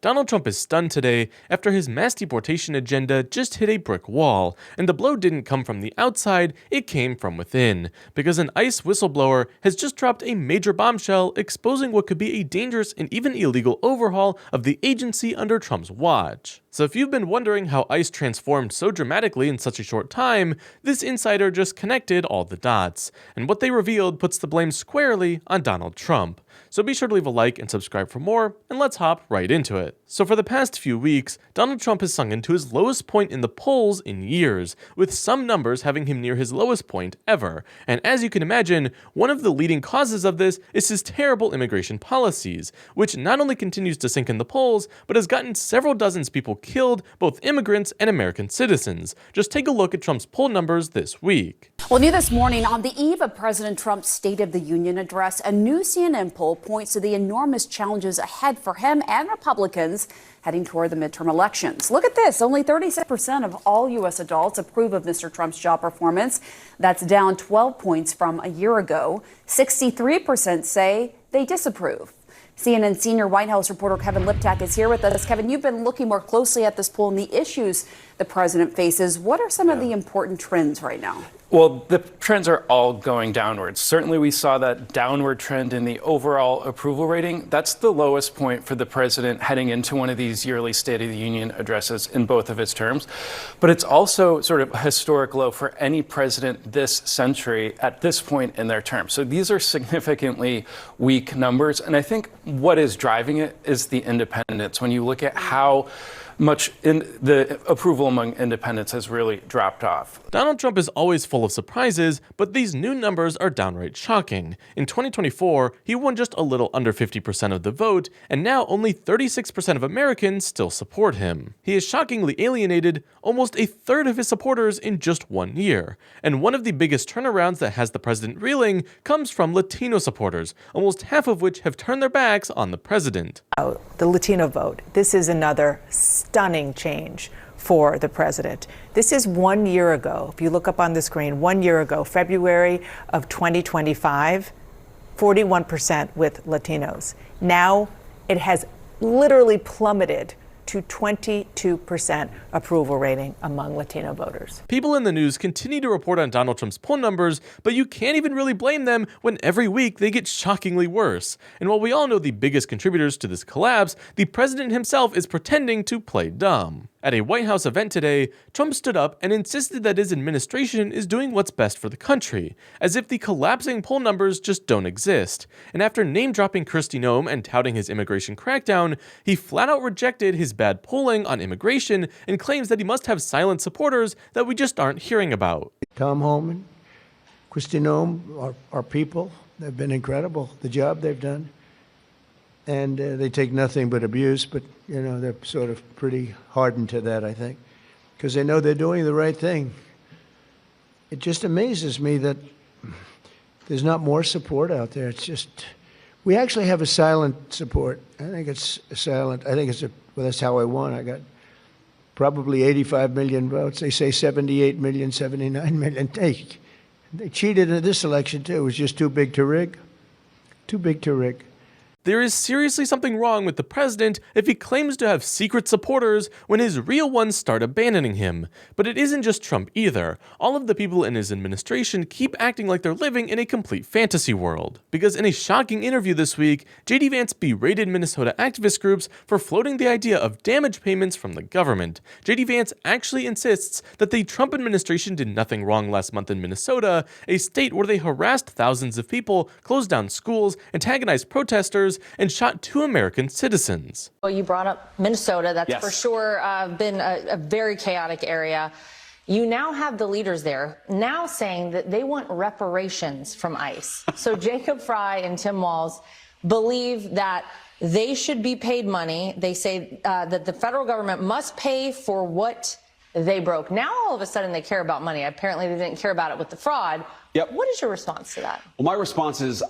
Donald Trump is stunned today after his mass deportation agenda just hit a brick wall, and the blow didn't come from the outside, it came from within, because an ICE whistleblower has just dropped a major bombshell exposing what could be a dangerous and even illegal overhaul of the agency under Trump's watch. So if you've been wondering how ICE transformed so dramatically in such a short time, this insider just connected all the dots, and what they revealed puts the blame squarely on Donald Trump. So be sure to leave a like and subscribe for more, and let's hop right into it. So for the past few weeks, Donald Trump has sunk into his lowest point in the polls in years, with some numbers having him near his lowest point ever. And as you can imagine, one of the leading causes of this is his terrible immigration policies, which not only continues to sink in the polls, but has gotten several dozens of people killed, both immigrants and American citizens. Just take a look at Trump's poll numbers this week. Well, new this morning, on the eve of President Trump's State of the Union address, a new CNN poll points to the enormous challenges ahead for him and Republicans heading toward the midterm elections. Look at this. Only 36% of all U.S. adults approve of Mr. Trump's job performance. That's down 12 points from a year ago. 63% say they disapprove. CNN senior White House reporter Kevin Liptak is here with us. Kevin, you've been looking more closely at this poll and the issues the president faces. What are some of the important trends right now? Well, the trends are all going downwards. Certainly, we saw that downward trend in the overall approval rating. That's the lowest point for the president heading into one of these yearly State of the Union addresses in both of his terms. But it's also sort of a historic low for any president this century at this point in their term. So these are significantly weak numbers. And I think what is driving it is the independents. When you look at how much in the approval among independents has really dropped off. Donald Trump is always full of surprises, but these new numbers are downright shocking. In 2024, he won just a little under 50% of the vote, and now only 36% of Americans still support him. He has shockingly alienated almost a third of his supporters in just 1 year. And one of the biggest turnarounds that has the president reeling comes from Latino supporters, almost half of which have turned their backs on the president. The Latino vote. This is another stunning change for the president. This is 1 year ago. If you look up on the screen, 1 year ago, February of 2025, 41% with Latinos. Now it has literally plummeted to 22% approval rating among Latino voters. People in the news continue to report on Donald Trump's poll numbers, but you can't even really blame them when every week they get shockingly worse. And while we all know the biggest contributors to this collapse, the president himself is pretending to play dumb. At a White House event today, Trump stood up and insisted that his administration is doing what's best for the country, as if the collapsing poll numbers just don't exist. And after name-dropping Kristi Noem and touting his immigration crackdown, he flat-out rejected his bad polling on immigration and claims that he must have silent supporters that we just aren't hearing about. Tom Homan, Kristi Noem, our people, they've been incredible, the job they've done. And they take nothing but abuse, but, you know, they're sort of pretty hardened to that, I think, because they know they're doing the right thing. It just amazes me that there's not more support out there. It's just, we actually have a silent support. I think it's silent. I think well, that's how I won. I got probably 85 million votes. They say 78 million, 79 million. They cheated in this election, too. It was just too big to rig. Too big to rig. There is seriously something wrong with the president if he claims to have secret supporters when his real ones start abandoning him. But it isn't just Trump either. All of the people in his administration keep acting like they're living in a complete fantasy world. Because in a shocking interview this week, J.D. Vance berated Minnesota activist groups for floating the idea of damage payments from the government. J.D. Vance actually insists that the Trump administration did nothing wrong last month in Minnesota, a state where they harassed thousands of people, closed down schools, antagonized protesters, and shot 2 American citizens. Well, you brought up Minnesota. That's Yes. for sure been a very chaotic area. You now have the leaders there now saying that they want reparations from ICE. So Jacob Fry and Tim Walz believe that they should be paid money. They say that the federal government must pay for what they broke. Now, all of a sudden, they care about money. Apparently, they didn't care about it with the fraud. Yep. What is your response to that? Well, my response is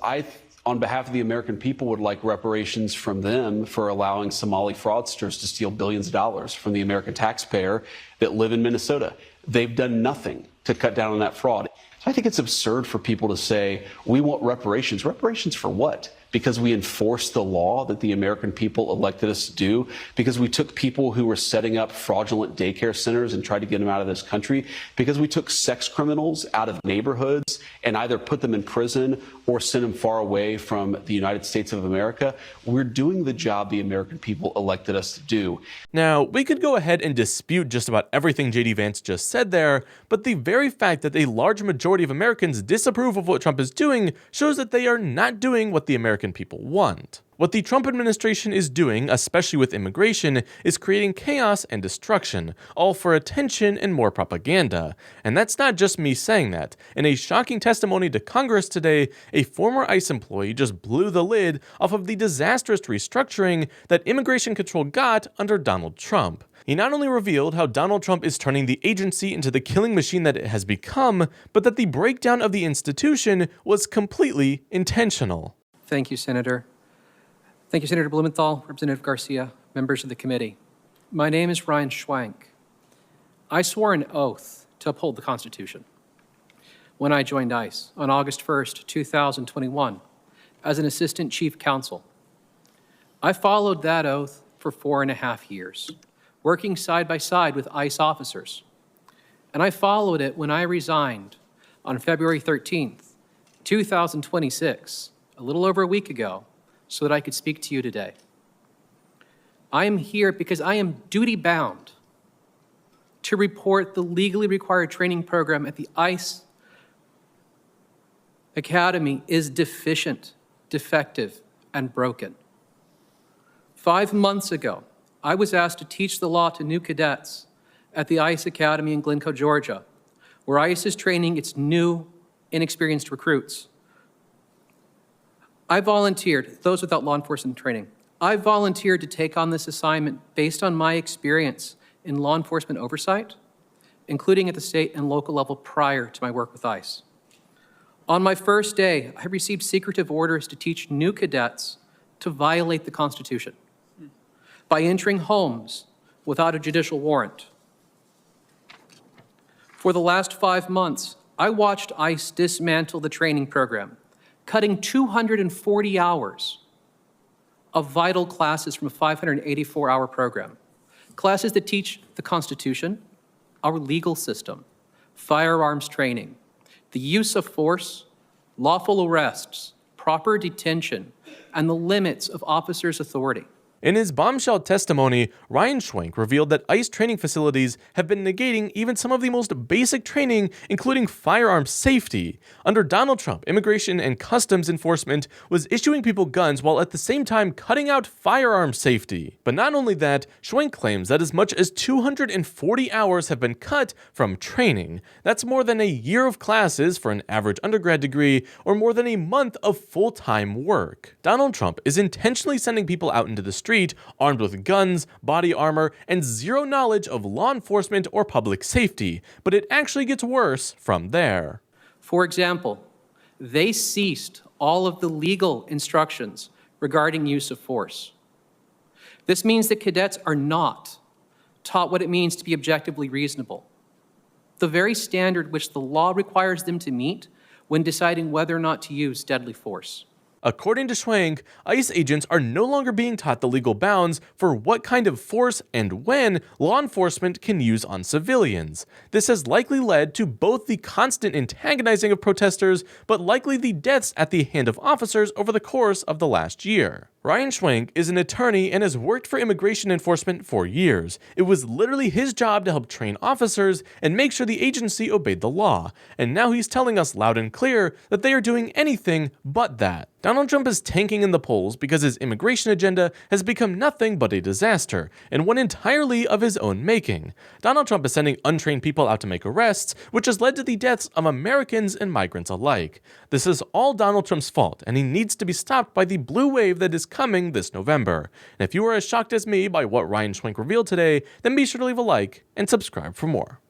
on behalf of the American people, would like reparations from them for allowing Somali fraudsters to steal billions of dollars from the American taxpayer that live in Minnesota. They've done nothing to cut down on that fraud. So I think it's absurd for people to say, we want reparations. Reparations for what? because we enforced the law that the American people elected us to do, because we took people who were setting up fraudulent daycare centers and tried to get them out of this country, because we took sex criminals out of neighborhoods and either put them in prison or sent them far away from the United States of America. We're doing the job the American people elected us to do. Now, we could go ahead and dispute just about everything JD Vance just said there, but the very fact that a large majority of Americans disapprove of what Trump is doing shows that they are not doing what the American people want. What the Trump administration is doing, especially with immigration, is creating chaos and destruction, all for attention and more propaganda. And that's not just me saying that. In a shocking testimony to Congress today, a former ICE employee just blew the lid off of the disastrous restructuring that immigration control got under Donald Trump. He not only revealed how Donald Trump is turning the agency into the killing machine that it has become, but that the breakdown of the institution was completely intentional. Thank you, Senator. Thank you, Senator Blumenthal, Representative Garcia, members of the committee. My name is Ryan Schwank. I swore an oath to uphold the Constitution when I joined ICE on August 1st, 2021, as an Assistant Chief Counsel. I followed that oath for 4.5 years, working side by side with ICE officers. And I followed it when I resigned on February 13th, 2026, a little over a week ago, so that I could speak to you today. I am here because I am duty-bound to report the legally required training program at the ICE Academy is deficient, defective, and broken. 5 months ago, I was asked to teach the law to new cadets at the ICE Academy in Glencoe, Georgia, where ICE is training its new, inexperienced recruits. I volunteered, those without law enforcement training, I volunteered to take on this assignment based on my experience in law enforcement oversight, including at the state and local level prior to my work with ICE. On my first day, I received secretive orders to teach new cadets to violate the Constitution by entering homes without a judicial warrant. For the last 5 months, I watched ICE dismantle the training program, cutting 240 hours of vital classes from a 584-hour program. Classes that teach the Constitution, our legal system, firearms training, the use of force, lawful arrests, proper detention, and the limits of officers' authority. In his bombshell testimony, Ryan Schwank revealed that ICE training facilities have been negating even some of the most basic training, including firearm safety. Under Donald Trump, Immigration and Customs Enforcement was issuing people guns while at the same time cutting out firearm safety. But not only that, Schwank claims that as much as 240 hours have been cut from training. That's more than a year of classes for an average undergrad degree, or more than a month of full-time work. Donald Trump is intentionally sending people out into the street armed with guns, body armor, and zero knowledge of law enforcement or public safety, but it actually gets worse from there. For example, they ceased all of the legal instructions regarding use of force. This means that cadets are not taught what it means to be objectively reasonable, the very standard which the law requires them to meet when deciding whether or not to use deadly force. According to Schwank, ICE agents are no longer being taught the legal bounds for what kind of force and when law enforcement can use on civilians. This has likely led to both the constant antagonizing of protesters, but likely the deaths at the hand of officers over the course of the last year. Ryan Schwank is an attorney and has worked for immigration enforcement for years. It was literally his job to help train officers and make sure the agency obeyed the law, and now he's telling us loud and clear that they are doing anything but that. Donald Trump is tanking in the polls because his immigration agenda has become nothing but a disaster, and one entirely of his own making. Donald Trump is sending untrained people out to make arrests, which has led to the deaths of Americans and migrants alike. This is all Donald Trump's fault, and he needs to be stopped by the blue wave that is coming this November. And if you are as shocked as me by what Ryan Schwank revealed today, then be sure to leave a like and subscribe for more.